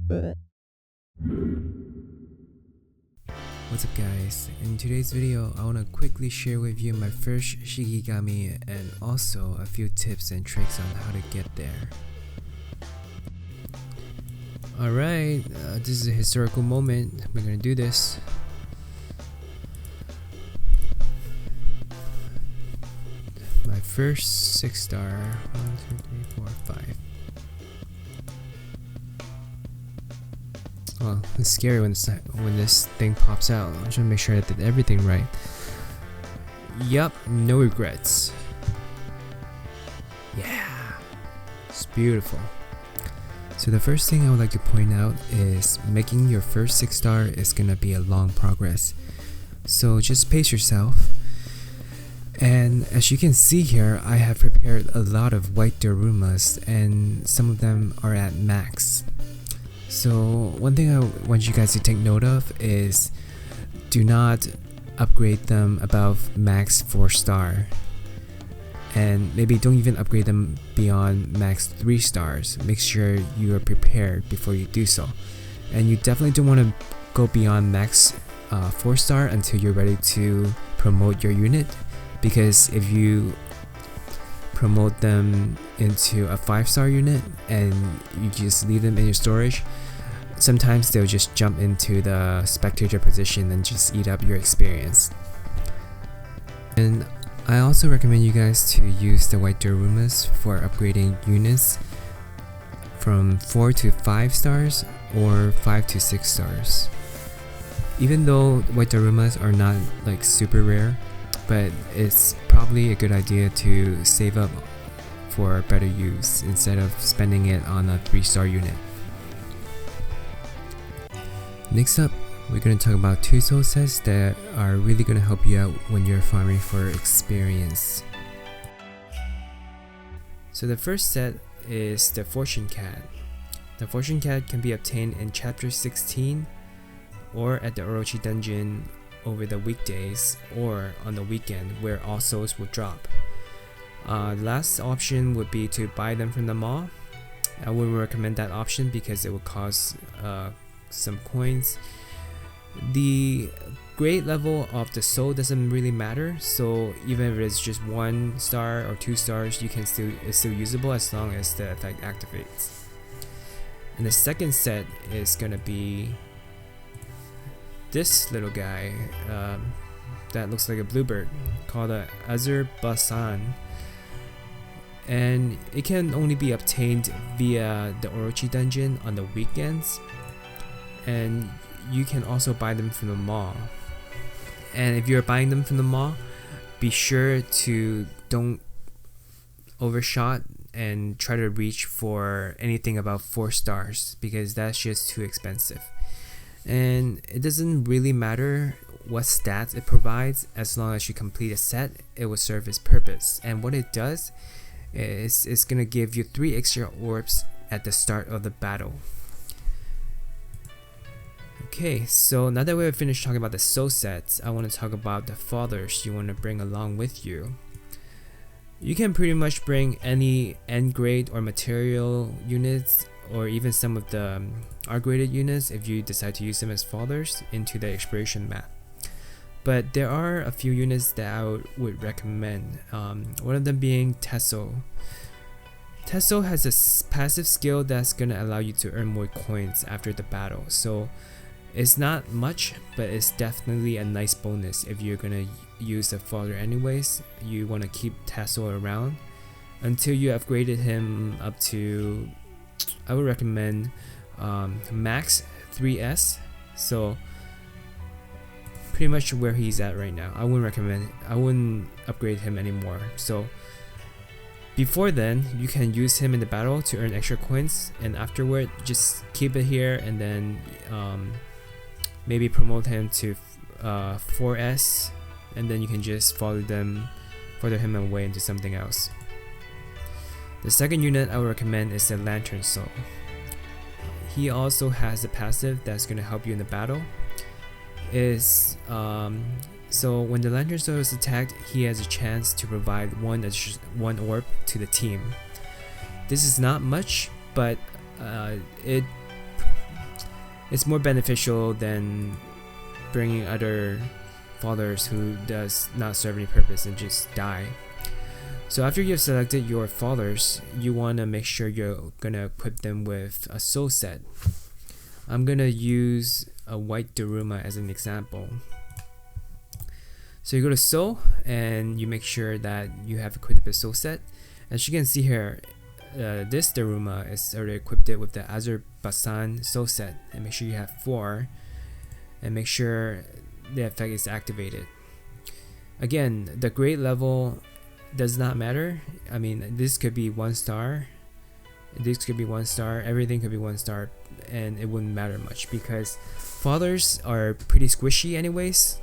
What's up guys, in today's video I want to quickly share with you my first shikigami and also a few tips and tricks on how to get there. Alright, this is a historical moment, we're gonna do this. My first 6-star, 1, 2, 3, 4, 5. Well, it's scary when this thing pops out. I'm trying to make sure I did everything right. Yup, no regrets. Yeah, it's beautiful. So the first thing I would like to point out is making your first 6-star is gonna be a long progress. So just pace yourself. And as you can see here, I have prepared a lot of white darumas and some of them are at max. So one thing I want you guys to take note of is do not upgrade them above max 4-star. And maybe don't even upgrade them beyond max 3 stars. Make sure you are prepared before you do so. And you definitely don't want to go beyond max 4-star until you're ready to promote your unit. Because if you promote them into a 5-star unit and you just leave them in your storage, sometimes they'll just jump into the spectator position and just eat up your experience. And I also recommend you guys to use the white darumas for upgrading units from 4 to 5 stars or 5 to 6 stars. Even though white darumas are not like super rare, but it's probably a good idea to save up for better use instead of spending it on a 3-star unit. Next up, we're going to talk about 2 soul sets that are really going to help you out when you're farming for experience. So the first set is the Fortune Cat. The Fortune Cat can be obtained in chapter 16 or at the Orochi dungeon over the weekdays or on the weekend where all souls will drop. The last option would be to buy them from the mall. I wouldn't recommend that option because it will cost some coins. The grade level of the soul doesn't really matter, so even if it's just 1 star or 2 stars, it's still usable as long as the effect activates. And the second set is gonna be this little guy that looks like a bluebird called a Azerbaijan, and it can only be obtained via the Orochi dungeon on the weekends, and you can also buy them from the mall. And if you're buying them from the mall, be sure to don't overshot and try to reach for anything above 4 stars because that's just too expensive. And it doesn't really matter what stats it provides, as long as you complete a set, it will serve its purpose. And what it does is it's gonna give you 3 extra orbs at the start of the battle. Okay, so now that we've finished talking about the soul sets, I want to talk about the Fodders you want to bring along with you. You can pretty much bring any end grade or material units, or even some of the R-graded units if you decide to use them as Fodders into the exploration map. But there are a few units that I would recommend, one of them being Tesso. Tesso has a passive skill that's going to allow you to earn more coins after the battle, so it's not much, but it's definitely a nice bonus if you're going to use a Fodder anyways. You want to keep Tesso around until you upgraded him up to, I would recommend max 3S, so pretty much where he's at right now. I wouldn't upgrade him anymore. So before then, you can use him in the battle to earn extra coins, and afterward just keep it here and then maybe promote him to 4S, and then you can just further him away into something else. The second unit I would recommend is the Lantern Soul. He also has a passive that's going to help you in the battle. So when the Lantern Soul is attacked, he has a chance to provide one orb to the team. This is not much, but it it's more beneficial than bringing other fodders who does not serve any purpose and just die. So after you have selected your fodders, you want to make sure you're gonna equip them with a soul set. I'm gonna use a white Daruma as an example. So you go to soul and you make sure that you have equipped the soul set. As you can see here, this Daruma is already equipped with the Azerbaijan soul set, and make sure you have 4 and make sure the effect is activated. Again, the grade level does not matter. I mean, this could be 1 star, this could be 1 star, everything could be 1 star, and it wouldn't matter much because fodders are pretty squishy anyways,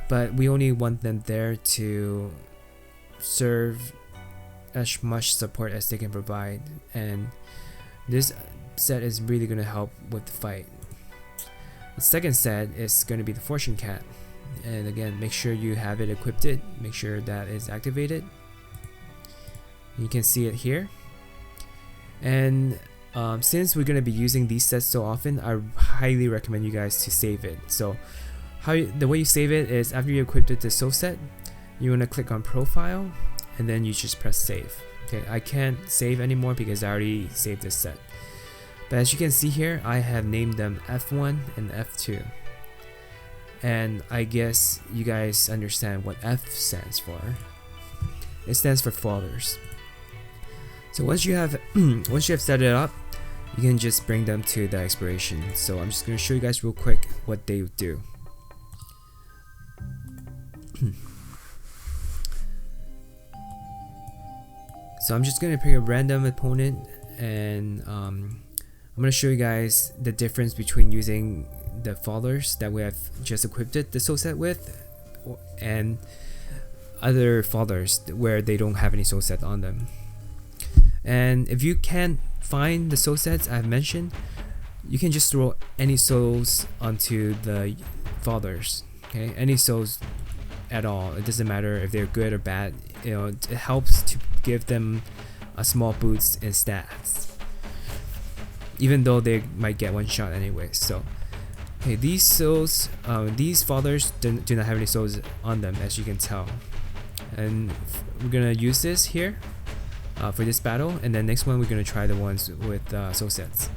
but we only want them there to serve as much support as they can provide, and this set is really going to help with the fight. The second set is going to be the fortune cat, and again, make sure you have it equipped, make sure that is activated. You can see it here, and since we're going to be using these sets so often, I highly recommend you guys to save it. So the way you save it is after you equipped the soul set, you want to click on profile and then you just press save. Okay, I can't save anymore because I already saved this set, but as you can see here, I have named them F1 and F2, and I guess you guys understand what F stands for. It stands for fodders. So once you have set it up, you can just bring them to the expiration. So I'm just going to show you guys real quick what they do. So I'm just going to pick a random opponent, and I'm going to show you guys the difference between using the fodders that we have just equipped the soul set with and other fodders where they don't have any soul set on them. And if you can't find the soul sets I've mentioned, you can just throw any souls onto the fodders. Okay, any souls at all. It doesn't matter if they're good or bad. You know, it helps to give them a small boost in stats, even though they might get 1 shot anyway. So, okay, these souls, these fodders do not have any souls on them, as you can tell. And we're gonna use this here for this battle, and then next one we're gonna try the ones with soul sets.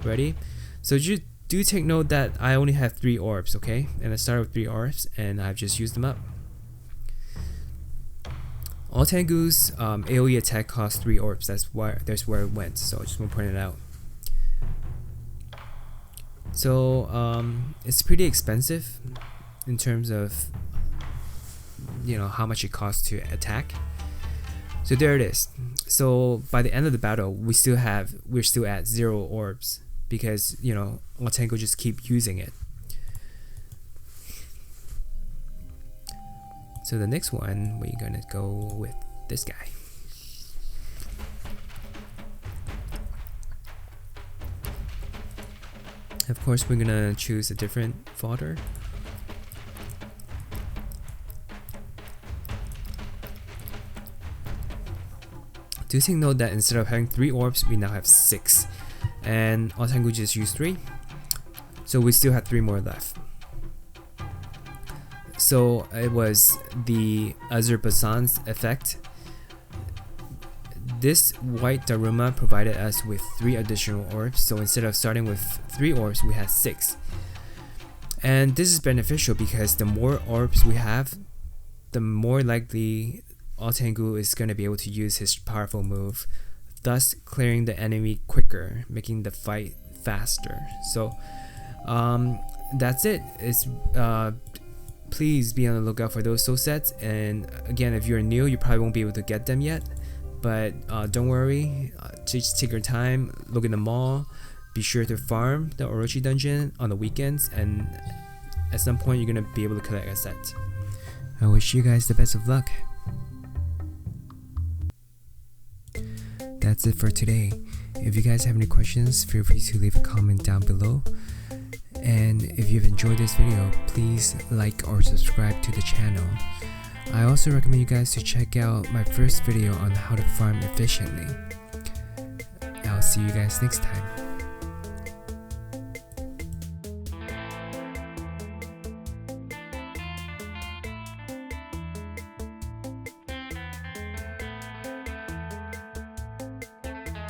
Ready? So you do take note that I only have 3 orbs, okay? And I started with 3 orbs, and I've just used them up. Ootengu's AoE attack costs 3 orbs. That's where it went. So I just want to point it out. So it's pretty expensive in terms of, you know, how much it costs to attack. So there it is. So by the end of the battle, we're still at 0 orbs because, you know, Ootengu just keep using it. So the next one, we're gonna go with this guy. Of course, we're gonna choose a different fodder. Do take note that instead of having 3 orbs, we now have 6, and Ootengu just used 3, so we still have 3 more left. So it was the Azerbaijan's effect. This white Daruma provided us with 3 additional orbs, so instead of starting with 3 orbs, we had 6. And this is beneficial because the more orbs we have, the more likely Ootengu is going to be able to use his powerful move, thus clearing the enemy quicker, making the fight faster. So that's it. Please be on the lookout for those soul sets, and again, if you're new, you probably won't be able to get them yet, but don't worry, just take your time, look in the mall, be sure to farm the Orochi dungeon on the weekends, and at some point you're gonna be able to collect a set. I wish you guys the best of luck. That's it for today. If you guys have any questions, feel free to leave a comment down below. And if you've enjoyed this video, please like or subscribe to the channel. I also recommend you guys to check out my first video on how to farm efficiently. I'll see you guys next time.